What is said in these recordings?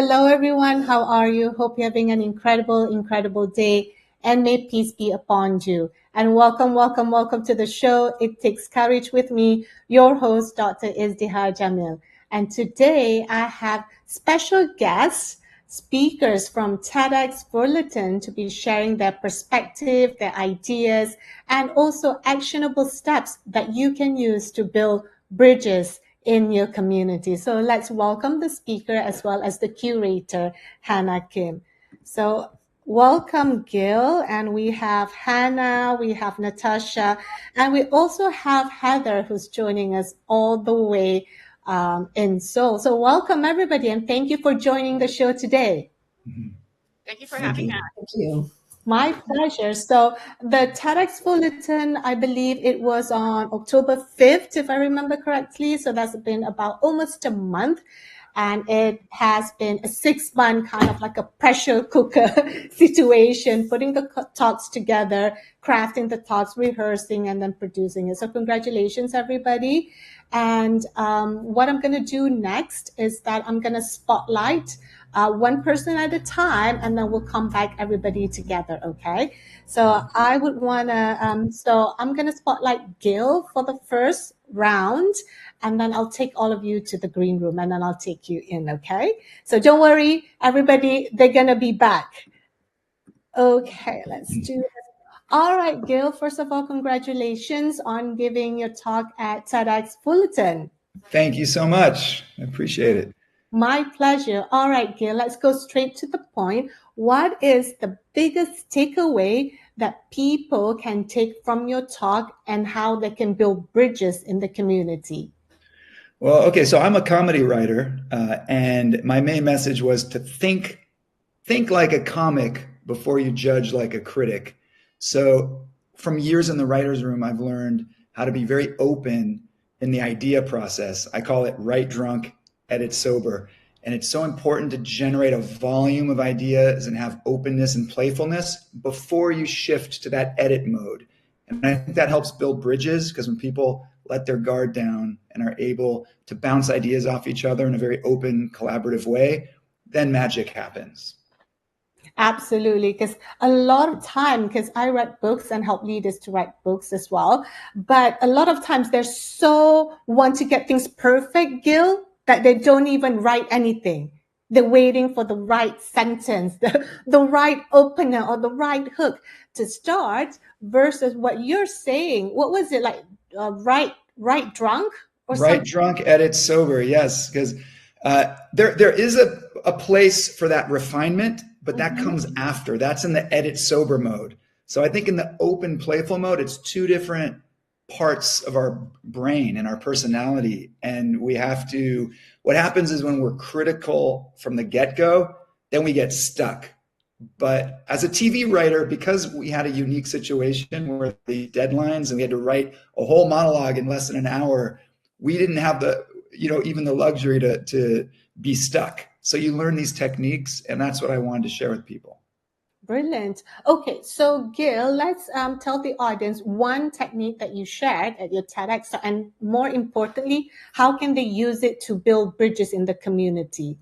Hello, everyone. How are you? Hope you're having an incredible day, and may peace be upon you. And welcome to the show. It Takes Courage with me, your host, Dr. Izdihar Jamil. And today I have special guests, speakers from TEDxFullerton to be sharing their perspective, their ideas, and also actionable steps that you can use to build bridges in your community. So let's welcome the speaker as well as the curator, Hannah Kim. So welcome, Gil. And we have Hannah, we have Natasha, and we also have Heather, who's joining us all the way in Seoul. So welcome, everybody, and thank you for joining the show today. Thank you for having us. Thank you. My pleasure. So the TEDxFullerton, I believe it was on October 5th, if I remember correctly. So that's been about almost a month. And it has been a 6-month kind of like a pressure cooker situation, putting the talks together, crafting the talks, rehearsing, and then producing it. So congratulations, everybody. And what I'm going to do next is that I'm going to spotlight one person at a time, and then we'll come back everybody together, okay? So I would want to, so I'm going to spotlight Gil for the first round, and then I'll take all of you to the green room, and then I'll take you in, okay? So don't worry, everybody, they're going to be back. Okay, let's do this. All right, Gil, first of all, congratulations on giving your talk at TEDxFullerton. Thank you so much. I appreciate it. My pleasure. All right, Gil, let's go straight to the point. What is the biggest takeaway that people can take from your talk and how they can build bridges in the community? Well, okay, so I'm a comedy writer, and my main message was to think like a comic before you judge like a critic. So from years in the writer's room, I've learned how to be very open in the idea process. I call it write drunk, edit sober. And it's so important to generate a volume of ideas and have openness and playfulness before you shift to that edit mode. And I think that helps build bridges, because when people let their guard down and are able to bounce ideas off each other in a very open, collaborative way, then magic happens. Absolutely, because a lot of time, because I write books and help leaders to write books as well, but a lot of times they're so want to get things perfect, Gil, that they don't even write anything. They're waiting for the right sentence, the right opener or the right hook to start, versus what you're saying. What was it like? Write drunk or something? Write drunk, edit sober. Yes, because there is a place for that refinement, but that comes after. That's in the edit sober mode. So I think in the open playful mode, it's two different parts of our brain and our personality. And we have to, what happens is when we're critical from the get-go, then we get stuck. But as a TV writer, because we had a unique situation where the deadlines and we had to write a whole monologue in less than an hour, we didn't have the, even the luxury to be stuck. So you learn these techniques, and that's what I wanted to share with people. Brilliant. Okay, so Gil, let's tell the audience one technique that you shared at your TEDx, and more importantly, how can they use it to build bridges in the community?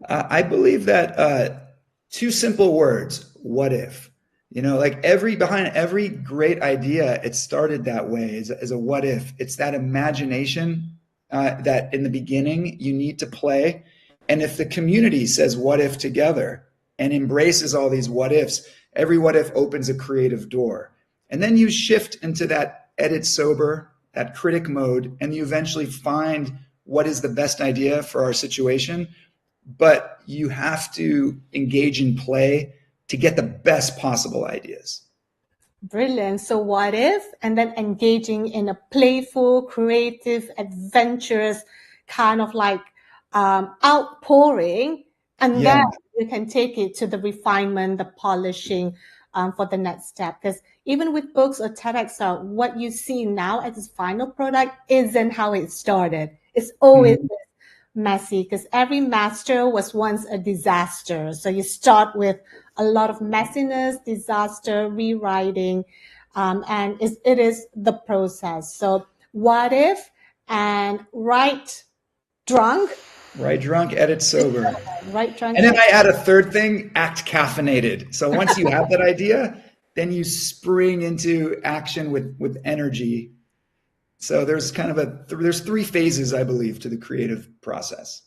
I believe that two simple words, what if? Like behind every great idea, it started that way as a what if. It's that imagination that in the beginning you need to play. And if the community says what if together and embraces all these what ifs, every what if opens a creative door. And then you shift into that edit sober, that critic mode, and you eventually find what is the best idea for our situation. But you have to engage in play to get the best possible ideas. Brilliant. So what if, and then engaging in a playful, creative, adventurous kind of like outpouring, and Yeah. then you can take it to the refinement, the polishing for the next step. Because even with books or TEDx, what you see now as its final product isn't how it started. It's always messy because every master was once a disaster. So you start with a lot of messiness, disaster, rewriting, and it is the process. So what if and write drunk, Right drunk, edit sober. right drunk. And then I add a third thing, act caffeinated. So once you have that idea, then you spring into action with energy. So there's kind of there's three phases, I believe, to the creative process.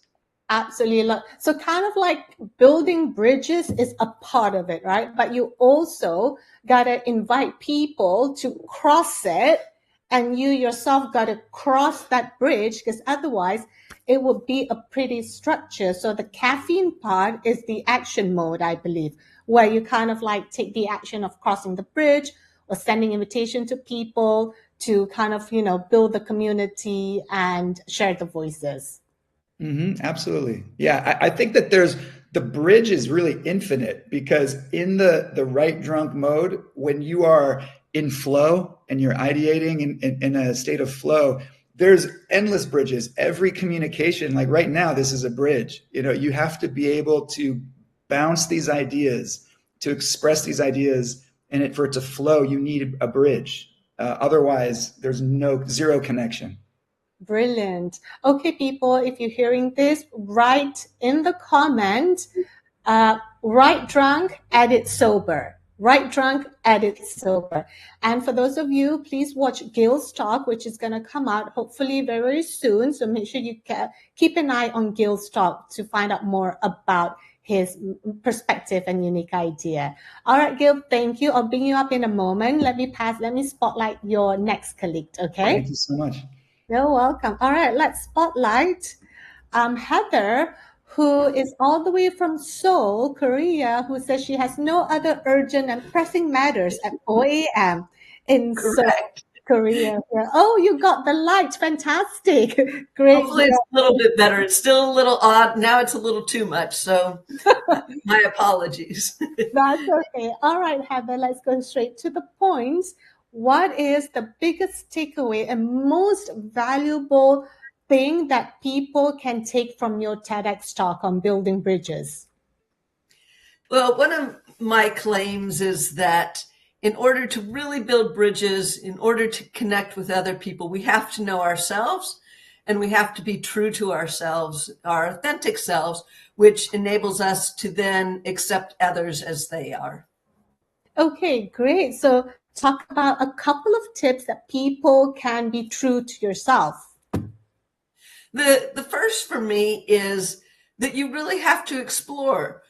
Absolutely. So kind of like building bridges is a part of it, right? But you also got to invite people to cross it, and you yourself got to cross that bridge, because otherwise it will be a pretty structure. So the caffeine part is the action mode, I believe, where you kind of like take the action of crossing the bridge or sending invitation to people to kind of, build the community and share the voices. Absolutely. Yeah. I think that the bridge is really infinite, because in the right drunk mode, when you are in flow and you're ideating in a state of flow, there's endless bridges. Every communication, like right now, this is a bridge. You have to be able to bounce these ideas, to express these ideas, and for it to flow, you need a bridge. Otherwise, there's zero connection. Brilliant. Okay, people, if you're hearing this, write in the comment, write drunk, edit sober. Write drunk, edit sober. And for those of you, please watch Gil's talk, which is going to come out hopefully very, very soon. So make sure you keep an eye on Gil's talk to find out more about his perspective and unique idea. All right, Gil, thank you. I'll bring you up in a moment. Let me spotlight your next colleague, okay? Thank you so much. You're welcome. All right, let's spotlight Heather, who is all the way from Seoul, Korea, who says she has no other urgent and pressing matters at 4 a.m. in Seoul, Korea. Oh, you got the light. Fantastic. Great. Hopefully it's a little bit better. It's still a little odd. Now it's a little too much. So my apologies. That's okay. All right, Heather, let's go straight to the point. What is the biggest takeaway and most valuable thing that people can take from your TEDx talk on building bridges? Well, one of my claims is that in order to really build bridges, in order to connect with other people, we have to know ourselves, and we have to be true to ourselves, our authentic selves, which enables us to then accept others as they are. Okay, great. So talk about a couple of tips that people can be true to yourself. The first for me is that you really have to explore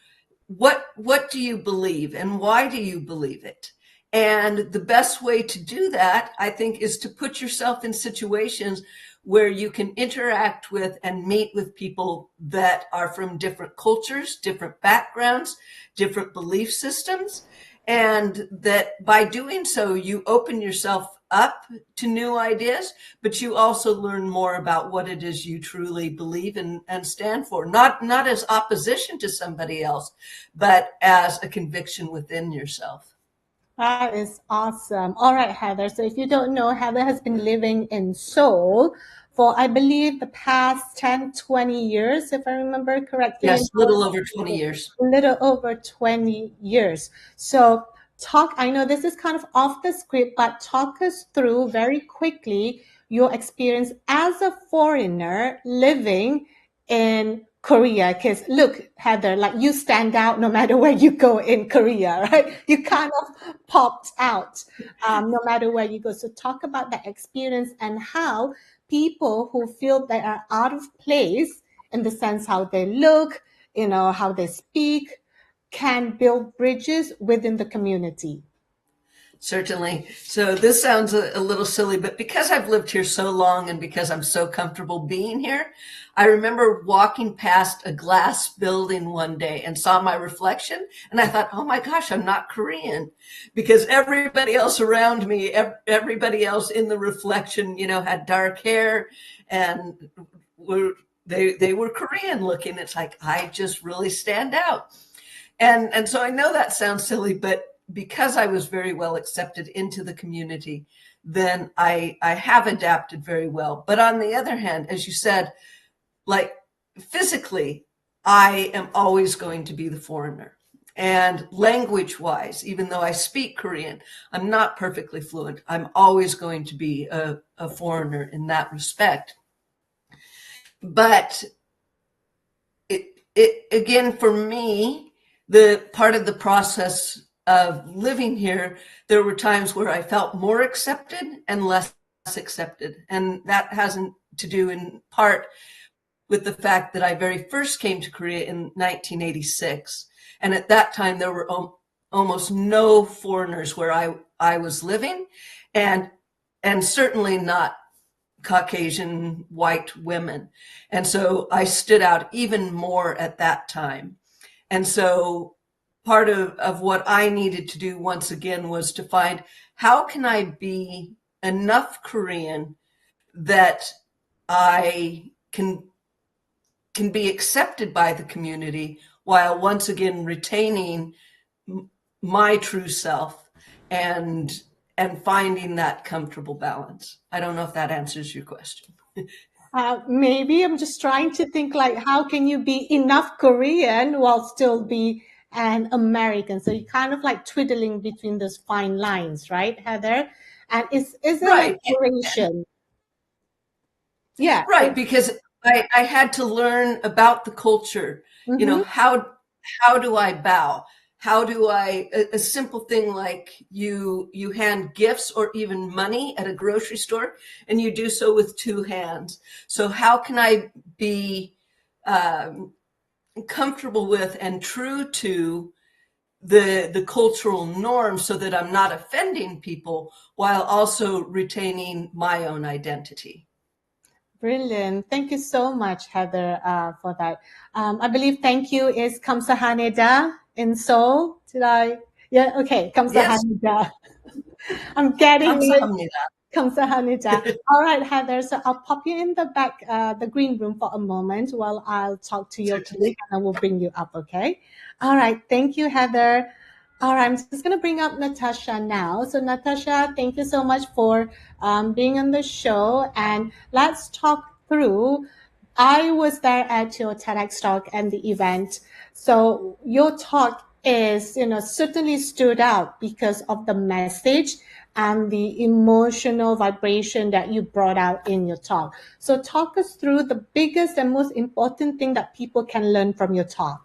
what do you believe and why do you believe it? And the best way to do that, I think, is to put yourself in situations where you can interact with and meet with people that are from different cultures, different backgrounds, different belief systems. And that by doing so, you open yourself up to new ideas, but you also learn more about what it is you truly believe and stand for, not as opposition to somebody else, but as a conviction within yourself. That is awesome. All right, Heather. So if you don't know, Heather has been living in Seoul for, I believe, the past 10, 20 years, if I remember correctly. Yes, a little over 20 years. A little over 20 years. So I know this is kind of off the script, but talk us through very quickly your experience as a foreigner living in Korea. Because look, Heather, like you stand out no matter where you go in Korea, right? You kind of popped out no matter where you go. So talk about that experience and how people who feel they are out of place in the sense how they look, how they speak, can build bridges within the community. Certainly. So this sounds a little silly, but because I've lived here so long and because I'm so comfortable being here, I remember walking past a glass building one day and saw my reflection. And I thought, oh my gosh, I'm not Korean, because everybody else around me, everybody else in the reflection, had dark hair and they were Korean looking. It's like, I just really stand out. And so I know that sounds silly, but because I was very well accepted into the community, then I have adapted very well. But on the other hand, as you said, like physically, I am always going to be the foreigner. And language wise, even though I speak Korean, I'm not perfectly fluent. I'm always going to be a foreigner in that respect. But it again, for me, the part of the process of living here, there were times where I felt more accepted and less accepted. And that hasn't to do in part with the fact that I very first came to Korea in 1986. And at that time, there were almost no foreigners where I was living, and certainly not Caucasian white women. And so I stood out even more at that time. And so part of what I needed to do once again was to find, how can I be enough Korean that I can be accepted by the community while once again retaining my true self and finding that comfortable balance. I don't know if that answers your question. Maybe I'm just trying to think, like, how can you be enough Korean while still be an American? So you're kind of like twiddling between those fine lines, right, Heather? And is it Right. exploration? Yeah. Right, because I had to learn about the culture. Mm-hmm. How do I bow? How do a simple thing like you hand gifts or even money at a grocery store, and you do so with two hands. So how can I be comfortable with and true to the cultural norms so that I'm not offending people while also retaining my own identity? Brilliant. Thank you so much, Heather, for that. I believe thank you is 감사합니다 in Seoul. Did I? Yeah, okay. Yes, 감사합니다. I'm getting it. 감사합니다. 감사합니다. All right, Heather. So I'll pop you in the back, the green room for a moment while I'll talk to your Certainly. colleague and I will bring you up, okay? All right. Thank you, Heather. All right, I'm just going to bring up Natasha now. So Natasha, thank you so much for being on the show. And let's talk through, I was there at your TEDx talk and the event. So your talk is, certainly stood out because of the message and the emotional vibration that you brought out in your talk. So talk us through the biggest and most important thing that people can learn from your talk.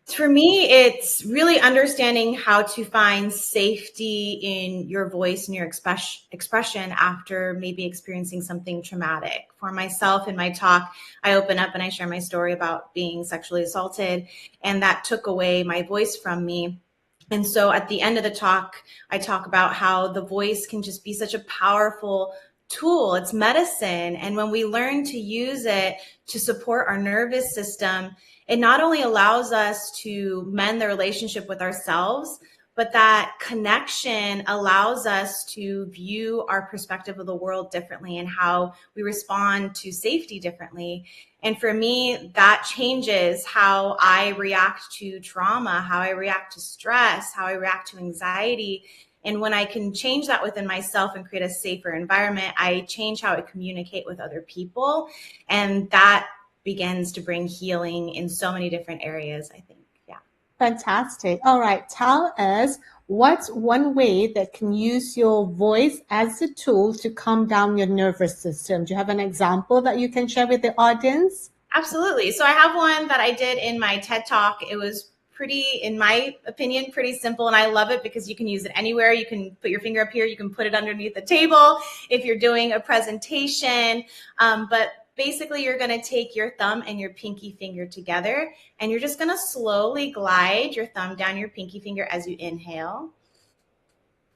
For me, it's really understanding how to find safety in your voice and your expression after maybe experiencing something traumatic. For myself, in my talk, I open up and I share my story about being sexually assaulted, and that took away my voice from me. And so at the end of the talk, I talk about how the voice can just be such a powerful tool. It's medicine. And when we learn to use it to support our nervous system, it not only allows us to mend the relationship with ourselves, but that connection allows us to view our perspective of the world differently and how we respond to safety differently. And for me, that changes how I react to trauma, how I react to stress, how I react to anxiety. And when I can change that within myself and create a safer environment, I change how I communicate with other people. And that begins to bring healing in so many different areas, I think. Yeah. Fantastic. All right. Tell us, what's one way that can use your voice as a tool to calm down your nervous system? Do you have an example that you can share with the audience? Absolutely. So I have one that I did in my TED Talk. It was pretty, in my opinion, pretty simple. And I love it because you can use it anywhere. You can put your finger up here. You can put it underneath the table if you're doing a presentation. But basically, you're going to take your thumb and your pinky finger together, and you're just going to slowly glide your thumb down your pinky finger as you inhale.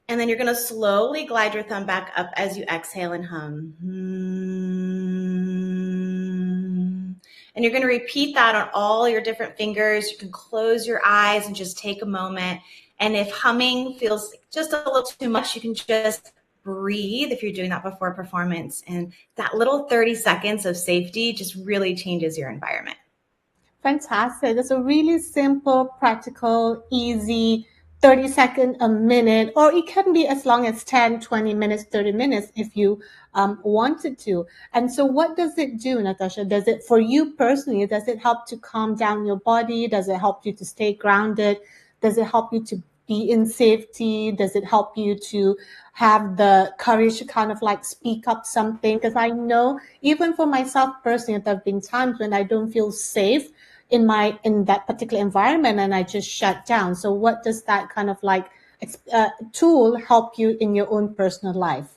And then you're going to slowly glide your thumb back up as you exhale and hum. And you're going to repeat that on all your different fingers. You can close your eyes and just take a moment. And if humming feels just a little too much, you can just breathe if you're doing that before a performance. And that little 30 seconds of safety just really changes your environment. Fantastic. It's a really simple, practical, easy 30-second, a minute, or it can be as long as 10, 20 minutes, 30 minutes if you wanted to. And so what does it do, Natasha? Does it, for you personally, does it help to calm down your body? Does it help you to stay grounded? Does it help you to be in safety? Does it help you to have the courage to kind of like speak up something? Because I know even for myself personally, there have been times when I don't feel safe in that particular environment and I just shut down. So what does that kind of like tool help you in your own personal life?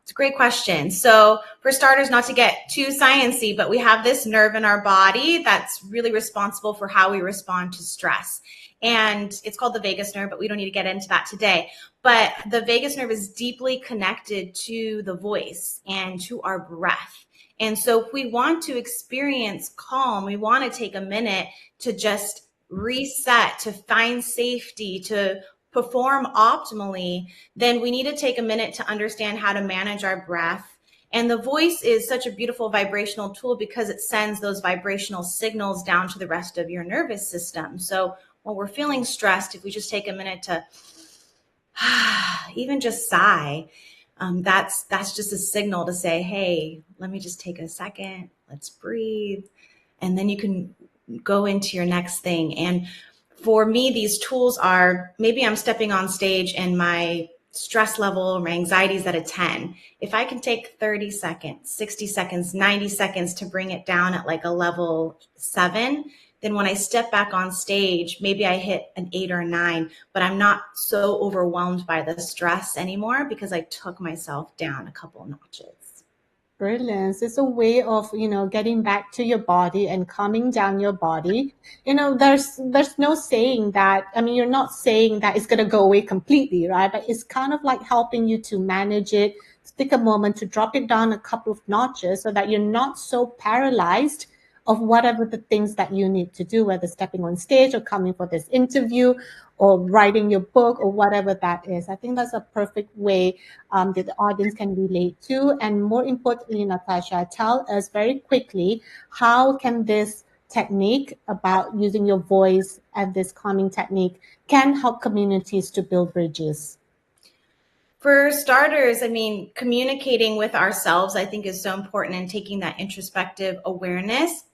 It's a great question. So for starters, not to get too sciencey, but we have this nerve in our body that's really responsible for how we respond to stress. And it's called the vagus nerve, but we don't need to get into that today. But the vagus nerve is deeply connected to the voice and to our breath. And so if we want to experience calm, we want to take a minute to just reset, to find safety, to perform optimally, then we need to take a minute to understand how to manage our breath. And the voice is such a beautiful vibrational tool because it sends those vibrational signals down to the rest of your nervous system. So when we're feeling stressed, if we just take a minute to even just sigh, that's just a signal to say, hey, let me just take a second, let's breathe. And then you can go into your next thing. And for me, these tools are, maybe I'm stepping on stage and my stress level, my anxiety is at a 10. If I can take 30 seconds, 60 seconds, 90 seconds to bring it down at like a level 7, then when I step back on stage, maybe I hit an 8 or a 9, but I'm not so overwhelmed by the stress anymore because I took myself down a couple of notches. Brilliant. It's a way of, getting back to your body and calming down your body. There's no saying that, you're not saying that it's going to go away completely, right? But it's kind of like helping you to manage it, to take a moment to drop it down a couple of notches so that you're not so paralyzed of whatever the things that you need to do, whether stepping on stage or coming for this interview or writing your book or whatever that is. I think that's a perfect way that the audience can relate to. And more importantly, Natasha, tell us very quickly, how can this technique about using your voice and this calming technique can help communities to build bridges? For starters, communicating with ourselves, I think, is so important, and taking that introspective awareness.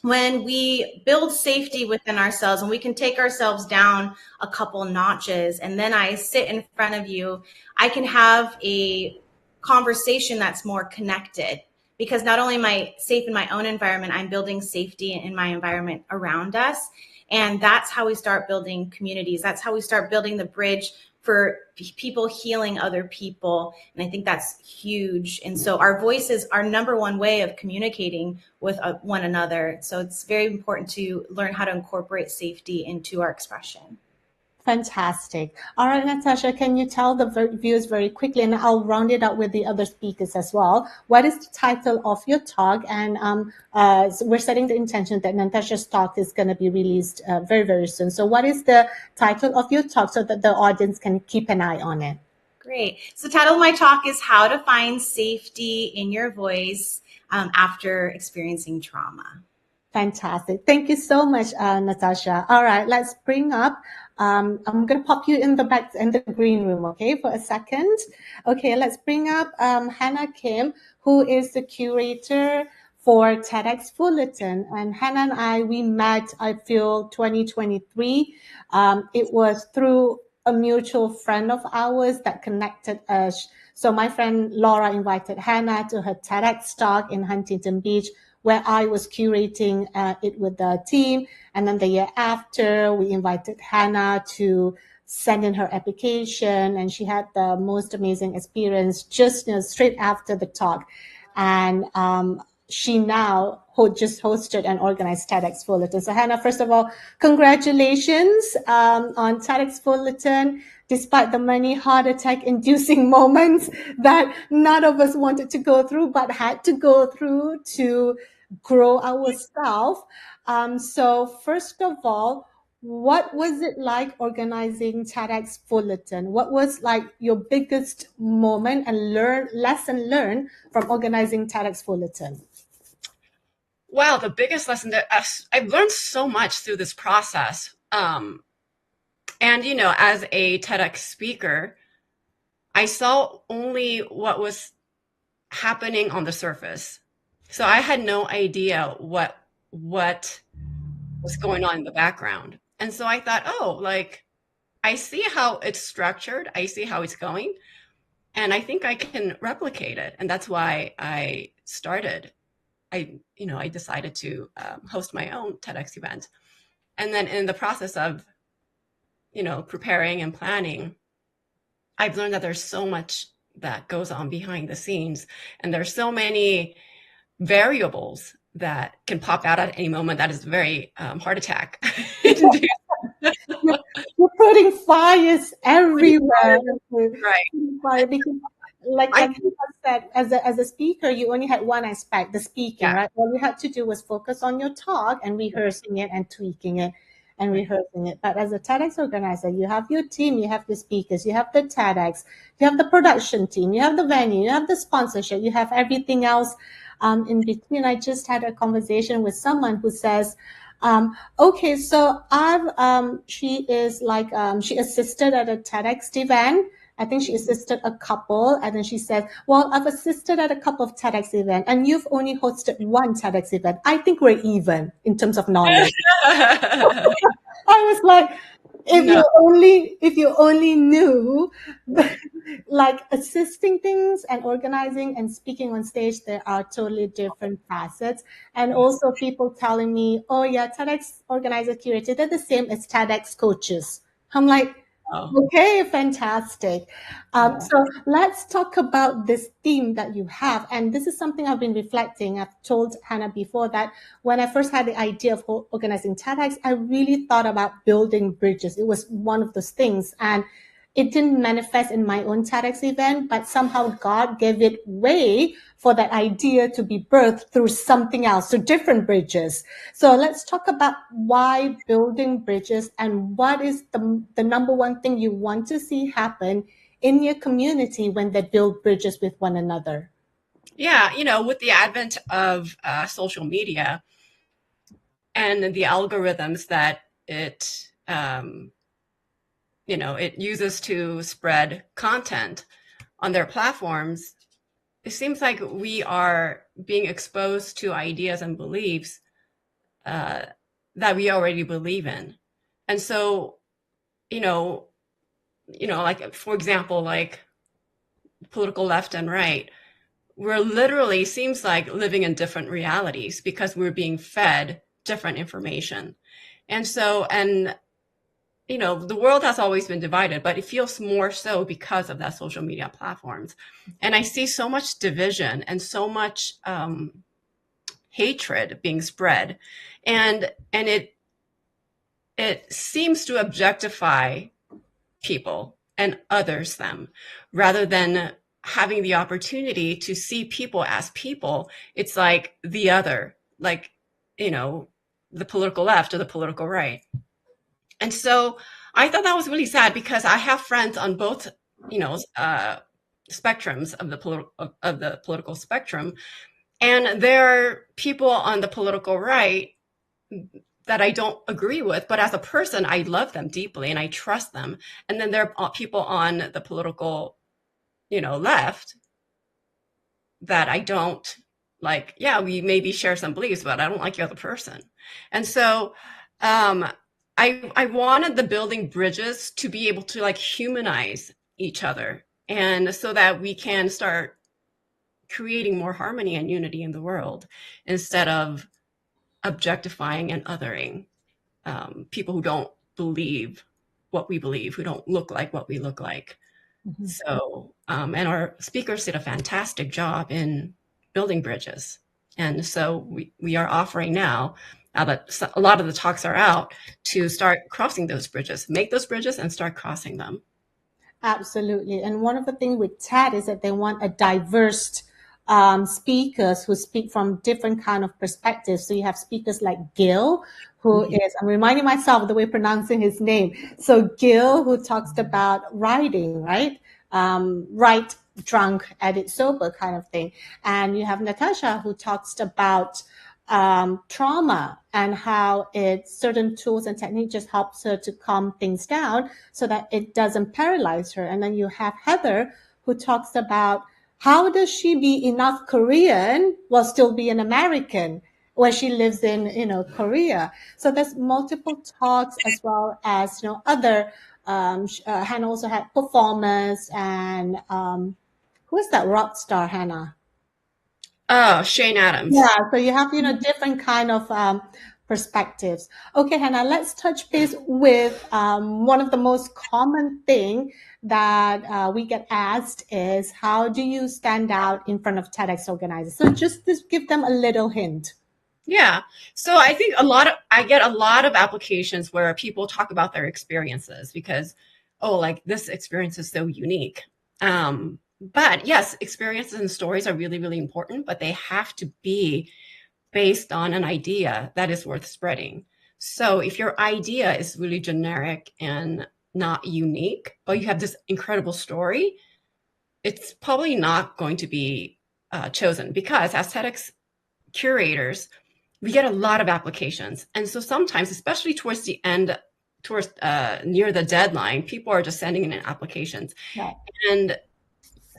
When we build safety within ourselves and we can take ourselves down a couple notches, and then I sit in front of you, I can have a conversation that's more connected, because not only am I safe in my own environment, I'm building safety in my environment around us. And that's how we start building communities. That's how we start building the bridge for people healing other people. And I think that's huge. And so our voice is our number one way of communicating with one another. So it's very important to learn how to incorporate safety into our expression. Fantastic. All right, Natasha, can you tell the viewers very quickly, and I'll round it out with the other speakers as well, what is the title of your talk? And so we're setting the intention that Natasha's talk is going to be released very, very soon. So what is the title of your talk so that the audience can keep an eye on it? Great. So the title of my talk is How to Find Safety in Your Voice After Experiencing Trauma. Fantastic. Thank you so much, Natasha. All right, let's bring up, I'm going to pop you in the back in the green room, okay, for a second. Okay, let's bring up Hannah Kim, who is the curator for TEDxFullerton. And Hannah and I, we met, I feel, 2023. It was through a mutual friend of ours that connected us. So my friend Laura invited Hannah to her TEDx talk in Huntington Beach, where I was curating it with the team. And then the year after, we invited Hannah to send in her application, and she had the most amazing experience just straight after the talk. And she now just hosted and organized TEDxFullerton. So Hannah, first of all, congratulations on TEDxFullerton. despite the many heart attack inducing moments that none of us wanted to go through, but had to go through to grow ourselves. So first of all, what was it like organizing TEDxFullerton? What was like your biggest moment and lesson learned from organizing TEDxFullerton? Wow, the biggest lesson that I've learned so much through this process. And, you know, as a TEDx speaker, I saw only what was happening on the surface. So I had no idea what was going on in the background. And so I thought, oh, like, I see how it's structured. I see how it's going. And I think I can replicate it. And that's why I decided to host my own TEDx event. And then in the process of, preparing and planning, I've learned that there's so much that goes on behind the scenes. And there's so many variables that can pop out at any moment. That is very heart attack. You're putting fires everywhere. Right. Fire because, like I said, as a speaker, you only had one aspect, the speaking, right? All you had to do was focus on your talk and rehearsing it and tweaking it and rehearsing it. But as a TEDx organizer, you have your team, you have the speakers, you have the TEDx, you have the production team, you have the venue, you have the sponsorship, you have everything else in between. I just had a conversation with someone who says, okay, so she is like, she assisted at a TEDx event. I think she assisted a couple, and then she said, well, I've assisted at a couple of TEDx events, and you've only hosted one TEDx event. I think we're even in terms of knowledge. I was like, if you only knew, like assisting things and organizing and speaking on stage, there are totally different facets. And also people telling me, oh yeah, TEDx organizer curator, they're the same as TEDx coaches. I'm like, okay, fantastic. So let's talk about this theme that you have. And this is something I've been reflecting. I've told Hannah before that when I first had the idea of organizing TEDx, I really thought about building bridges. It was one of those things. And it didn't manifest in my own TEDx event, but somehow God gave it way for that idea to be birthed through something else, so different bridges. So let's talk about why building bridges and what is the number one thing you want to see happen in your community when they build bridges with one another. Yeah, with the advent of social media and the algorithms that it uses to spread content on their platforms, it seems like we are being exposed to ideas and beliefs that we already believe in. And so, like, for example, like political left and right, we're literally seems like living in different realities because we're being fed different information. And so, the world has always been divided, but it feels more so because of that social media platforms. And I see so much division and so much hatred being spread. And it seems to objectify people and others them rather than having the opportunity to see people as people. It's like the other, like, the political left or the political right. And so I thought that was really sad because I have friends on both, spectrums of the political spectrum, and there are people on the political right that I don't agree with, but as a person, I love them deeply and I trust them. And then there are people on the political, left that I don't like. Yeah, we maybe share some beliefs, but I don't like you as a person. And so, I wanted the building bridges to be able to like humanize each other, and so that we can start creating more harmony and unity in the world instead of objectifying and othering people who don't believe what we believe, who don't look like what we look like. Mm-hmm. So, and our speakers did a fantastic job in building bridges. And so we are offering now that a lot of the talks are out to start crossing those bridges, make those bridges and start crossing them. Absolutely. And one of the things with TED is that they want a diverse speakers who speak from different kind of perspectives. So you have speakers like Gil, who is, I'm reminding myself of the way pronouncing his name. So Gil, who talks about writing, right? Write drunk, edit sober kind of thing. And you have Natasha, who talks about trauma and how certain tools and techniques just helps her to calm things down so that it doesn't paralyze her. And then you have Heather, who talks about how does she be enough Korean while still be an American where she lives in, Korea. So there's multiple talks as well as, other, Hannah also had performers and, who is that rock star, Hannah? Oh, Shane Adams. Yeah, so you have, different kind of perspectives. Okay, Hannah, let's touch base with one of the most common thing that we get asked is how do you stand out in front of TEDx organizers? So just give them a little hint. Yeah. So I think I get a lot of applications where people talk about their experiences because, like this experience is so unique. But yes, experiences and stories are really, really important, but they have to be based on an idea that is worth spreading. So if your idea is really generic and not unique, but you have this incredible story, it's probably not going to be chosen because as TEDx curators, we get a lot of applications. And so sometimes, especially towards the end, near the deadline, people are just sending in applications. Right. And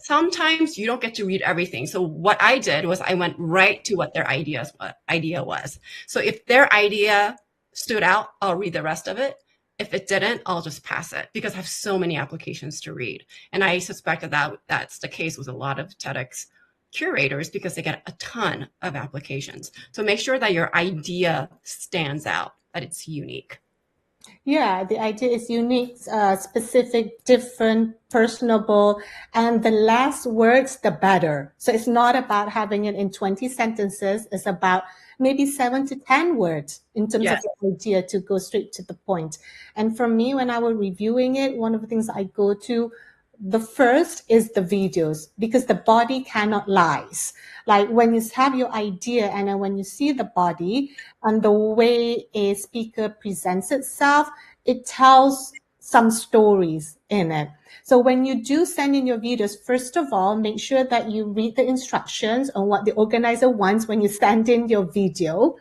sometimes you don't get to read everything. So what I did was I went right to what their idea was. So if their idea stood out, I'll read the rest of it. If it didn't, I'll just pass it because I have so many applications to read. And I suspect that that's the case with a lot of TEDx curators because they get a ton of applications. So make sure that your idea stands out, that it's unique. Yeah, the idea is unique, specific, different, personable, and the less words, the better. So it's not about having it in 20 sentences. It's about maybe 7 to 10 words in terms of the idea to go straight to the point. And for me, when I was reviewing it, one of the things I go to the first is the videos because the body cannot lie. Like when you have your idea and then when you see the body and the way a speaker presents itself, it tells some stories in it. So when you do send in your videos, first of all, make sure that you read the instructions on what the organizer wants when you send in your video.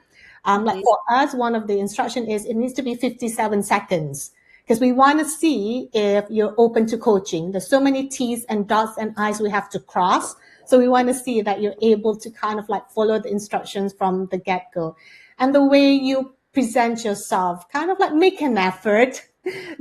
Like for us, one of the instruction is it needs to be 57 seconds. Because we want to see if you're open to coaching. There's so many T's and dots and I's we have to cross. So we want to see that you're able to kind of like follow the instructions from the get-go. And the way you present yourself, kind of like make an effort.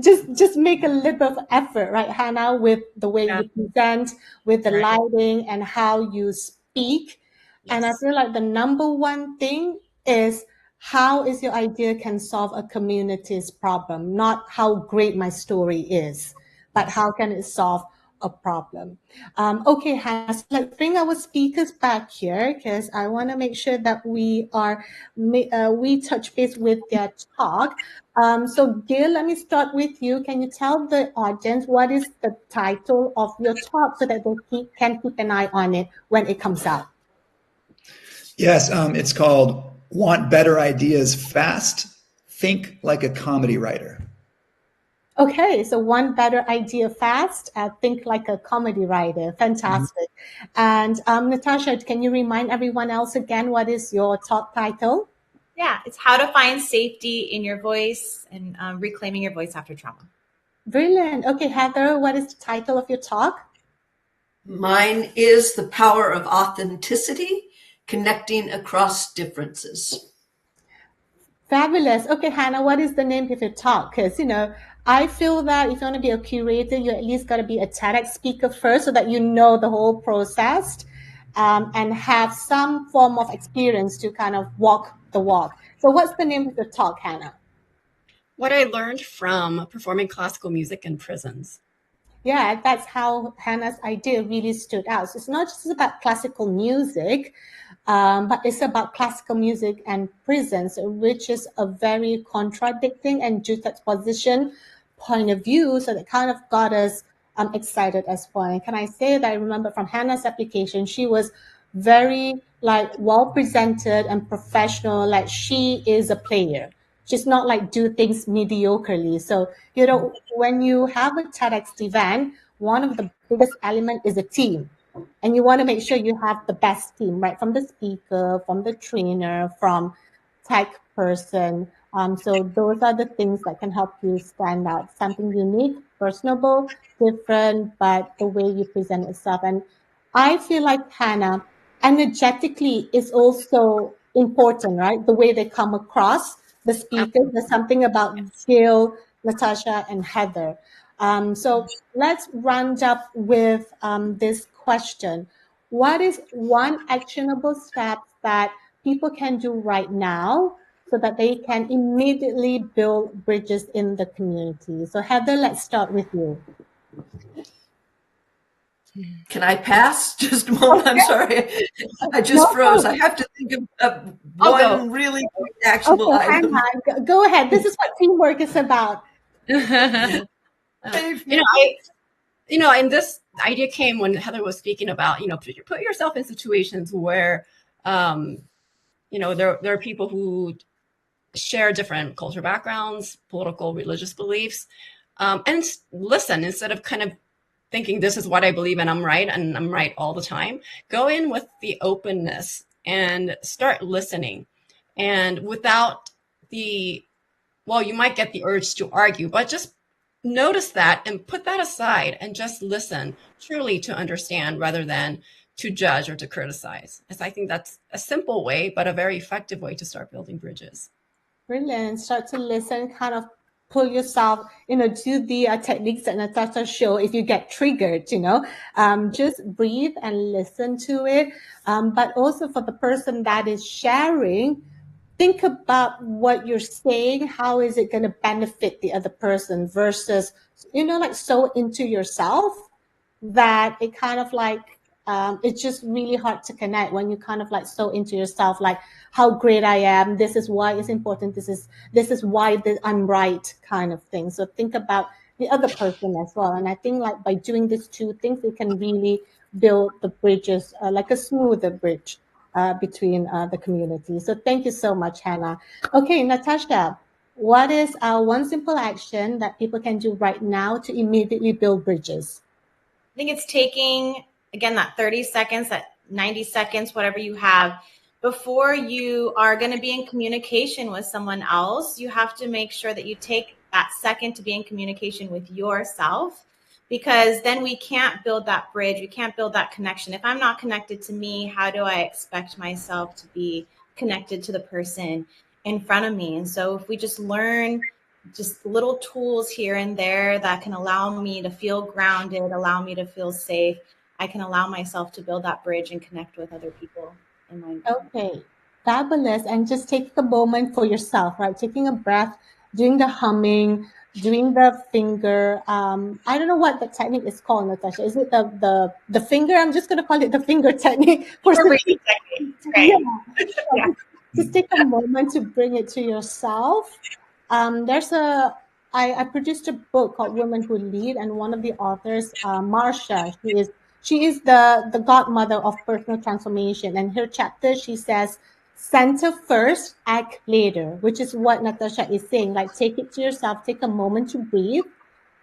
Just make a little bit of effort, right, Hannah, with the way you present, with the lighting and how you speak. Yes. And I feel like the number one thing is how is your idea can solve a community's problem, not how great my story is, but how can it solve a problem. Okay, Hannah, so let's bring our speakers back here because I want to make sure that we touch base with their talk. So Gil, let me start with you. Can you tell the audience what is the title of your talk so that they can keep an eye on it when it comes out? Yes, it's called Want Better Ideas Fast? Think Like a Comedy Writer. Okay, so want better idea fast, think like a comedy writer. Fantastic. And Natasha, can you remind everyone else again what is your talk title? Yeah, it's how to find safety in your voice and reclaiming your voice after trauma. Brilliant. Okay, Heather, what is the title of your talk? Mine is The Power of Authenticity, Connecting Across Differences. Fabulous. Okay, Hannah, what is the name of your talk? Because, I feel that if you want to be a curator, you at least got to be a TEDx speaker first so that you know the whole process and have some form of experience to kind of walk the walk. So what's the name of your talk, Hannah? What I learned from performing classical music in prisons. Yeah, that's how Hannah's idea really stood out. So it's not just about classical music, but it's about classical music and prisons, which is a very contradicting and juxtaposition point of view. So that kind of got us excited as well. And can I say that I remember from Hannah's application, she was very like well presented and professional. Like she is a player. She's not like do things mediocrely. So, when you have a TEDx event, one of the biggest element is a team. And you want to make sure you have the best team, right? From the speaker, from the trainer, from tech person. So those are the things that can help you stand out. Something unique, personable, different, but the way you present yourself. And I feel like Hannah, energetically is also important, right? The way they come across the speakers. There's something about Gail, Natasha, and Heather. So let's round up with this question. What is one actionable step that people can do right now so that they can immediately build bridges in the community? So Heather, let's start with you. Can I pass just a moment? I'm sorry. I just froze. I have to think of one really actionable item. Hannah, go ahead. This is what teamwork is about. And this idea came when Heather was speaking about, put yourself in situations where, there are people who share different cultural backgrounds, political, religious beliefs, and listen instead of kind of thinking this is what I believe and I'm right all the time. Go in with the openness and start listening. And without you might get the urge to argue, but just notice that and put that aside and just listen truly to understand rather than to judge or to criticize. As I think that's a simple way, but a very effective way to start building bridges. Brilliant. Start to listen, kind of pull yourself, do the techniques that Natasha showed. If you get triggered, just breathe and listen to it. But also for the person that is sharing, think about what you're saying. How is it going to benefit the other person versus, like so into yourself that it kind of like, it's just really hard to connect when you kind of like so into yourself, like how great I am. This is why it's important. This is why I'm right kind of thing. So think about the other person as well. And I think like by doing these two things, it can really build the bridges, like a smoother bridge between the community. So thank you so much, Hannah. Okay, Natasha, what is one simple action that people can do right now to immediately build bridges? I think it's taking, again, that 30 seconds, that 90 seconds, whatever you have, before you are going to be in communication with someone else. You have to make sure that you take that second to be in communication with yourself, because then we can't build that bridge. We can't build that connection. If I'm not connected to me, how do I expect myself to be connected to the person in front of me? And so if we just learn just little tools here and there that can allow me to feel grounded, allow me to feel safe, I can allow myself to build that bridge and connect with other people in my environment. Okay, fabulous. And just take a moment for yourself, right? Taking a breath, doing the humming, doing the finger. I don't know what the technique is called, Natasha. Is it the finger? I'm just going to call it the finger technique. Yeah. Yeah. Just take a moment to bring it to yourself. I produced a book called Women Who Lead, and one of the authors, Marsha, she is the godmother of personal transformation. And her chapter, she says, center first, act later, which is what Natasha is saying. Like, take it to yourself, take a moment to breathe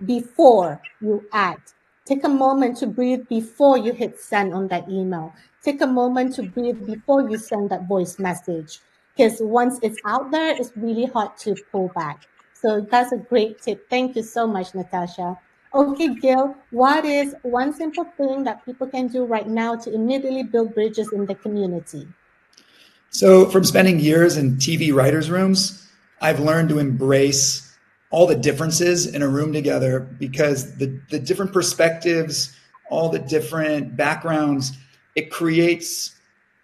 before you act. Take a moment to breathe before you hit send on that email. Take a moment to breathe before you send that voice message. Because once it's out there, it's really hard to pull back. So that's a great tip. Thank you so much, Natasha. Okay, Gil, what is one simple thing that people can do right now to immediately build bridges in the community? So from spending years in TV writers' rooms, I've learned to embrace all the differences in a room together, because the different perspectives, all the different backgrounds, it creates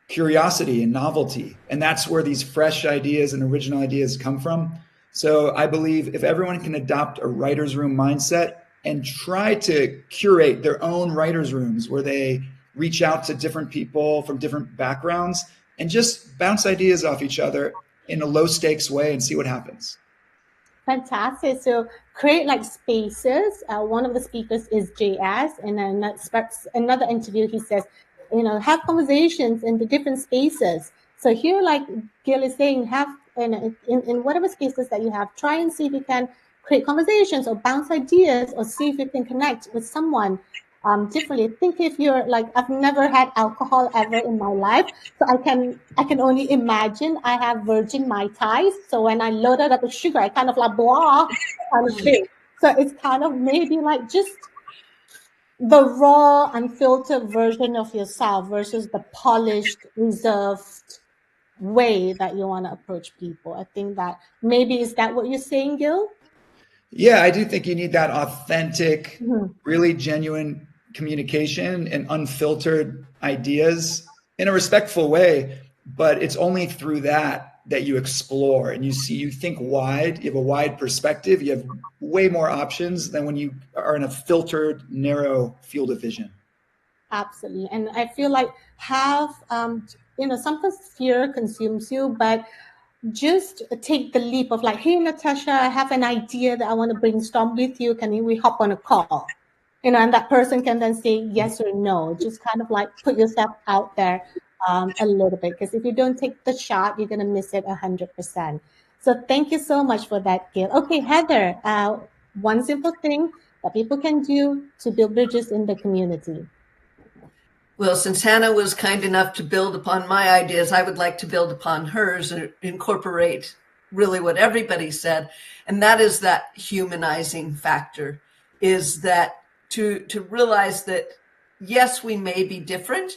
curiosity and novelty. And that's where these fresh ideas and original ideas come from. So I believe if everyone can adopt a writer's room mindset and try to curate their own writer's rooms where they reach out to different people from different backgrounds and just bounce ideas off each other in a low stakes way and see what happens. Fantastic. So create like spaces. One of the speakers is JS, and then another interview he says, have conversations in the different spaces. So here, like Gil is saying, have in whatever spaces that you have, try and see if you can create conversations or bounce ideas or see if you can connect with someone differently. Think if you're like, I've never had alcohol ever in my life, so I can only imagine. I have virgin Mai Tais, so when I load it up with sugar, I kind of like blah kind of thing. So it's kind of maybe like just the raw, unfiltered version of yourself versus the polished, reserved way that you want to approach people. I think that maybe is that what you're saying, Gil? Yeah, I do think you need that authentic, Mhm. really genuine communication and unfiltered ideas in a respectful way. But it's only through that you explore and you think wide, you have a wide perspective, you have way more options than when you are in a filtered, narrow field of vision. Absolutely. And I feel like sometimes fear consumes you, but just take the leap of like, hey, Natasha, I have an idea that I want to brainstorm with you. Can we hop on a call? And that person can then say yes or no. Just kind of like put yourself out there a little bit, because if you don't take the shot, you're going to miss it 100%. So thank you so much for that, Gail. Okay, Heather, one simple thing that people can do to build bridges in the community. Well, since Hannah was kind enough to build upon my ideas, I would like to build upon hers and incorporate really what everybody said. And that is that humanizing factor, is that to realize that, yes, we may be different,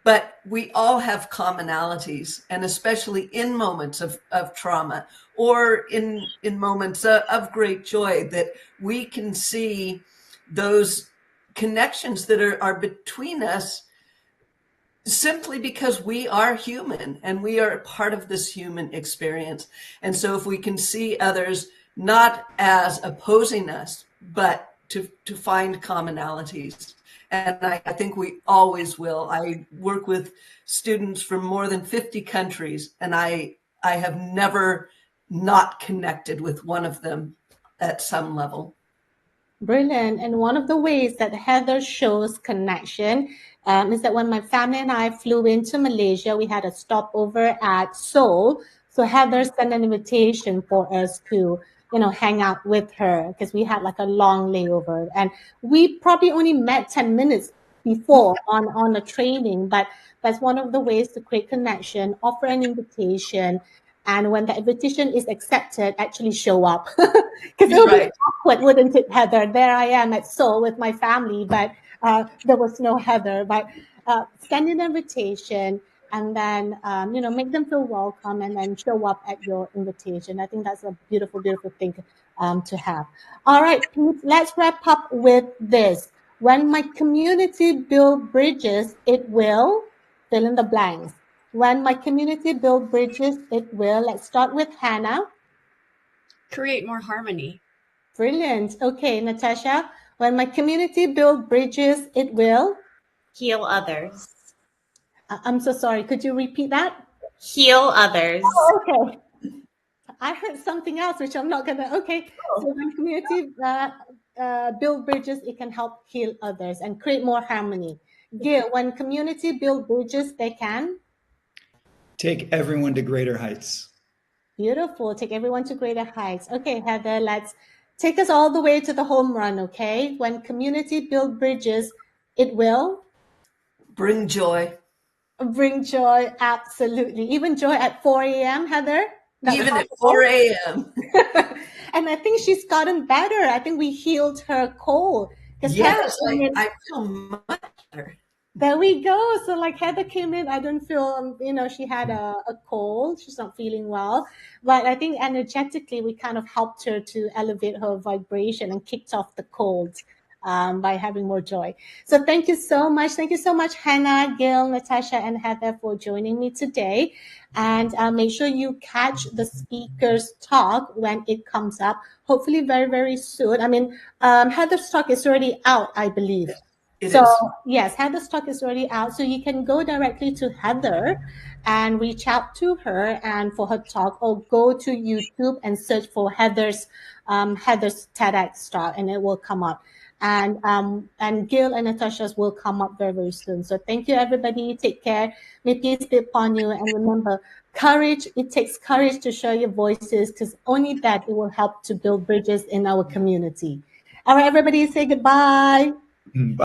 but we all have commonalities, and especially in moments of trauma or in moments of great joy, that we can see those connections that are between us, simply because we are human and we are part of this human experience. And so if we can see others not as opposing us, but to find commonalities. And I think we always will. I work with students from more than 50 countries, and I have never not connected with one of them at some level. Brilliant. And one of the ways that Heather shows connection is that when my family and I flew into Malaysia, we had a stopover at Seoul. So Heather sent an invitation for us to, hang out with her, because we had like a long layover. And we probably only met 10 minutes before on a training, but that's one of the ways to create connection, offer an invitation. And when the invitation is accepted, actually show up. Because it would be awkward, wouldn't it, Heather? There I am at Seoul with my family, but there was no Heather. But send an invitation and then, make them feel welcome and then show up at your invitation. I think that's a beautiful, beautiful thing to have. All right, let's wrap up with this. When my community build bridges, it will fill in the blanks. When my community build bridges, it will. Let's start with Hannah. Create more harmony. Brilliant. Okay, Natasha. When my community build bridges, it will Heal others. I'm so sorry. Could you repeat that? Heal others. Oh, okay. I heard something else, which I'm not gonna. Okay. So when community build bridges, it can help heal others and create more harmony. Gail, when community build bridges, they can take everyone to greater heights. Beautiful. Take everyone to greater heights. Okay, Heather, let's take us all the way to the home run, okay? When community build bridges, it will bring joy. Bring joy, absolutely. Even joy at 4 a.m., Heather? Even at 4 a.m. And I think she's gotten better. I think we healed her cold. Yes, I feel much better. There we go. So like Heather came in, I don't feel, she had a cold. She's not feeling well. But I think energetically, we kind of helped her to elevate her vibration and kicked off the cold by having more joy. So thank you so much. Thank you so much, Hannah, Gil, Natasha, and Heather for joining me today. And make sure you catch the speaker's talk when it comes up, hopefully very, very soon. I mean, Heather's talk is already out, I believe. So yes, Heather's talk is already out. So you can go directly to Heather and reach out to her and for her talk, or go to YouTube and search for Heather's TEDx talk, and it will come up. And Gil and Natasha's will come up very, very soon. So thank you, everybody. Take care. May peace be upon you. And remember, courage. It takes courage to share your voices, because only that it will help to build bridges in our community. All right, everybody, say goodbye. Bye.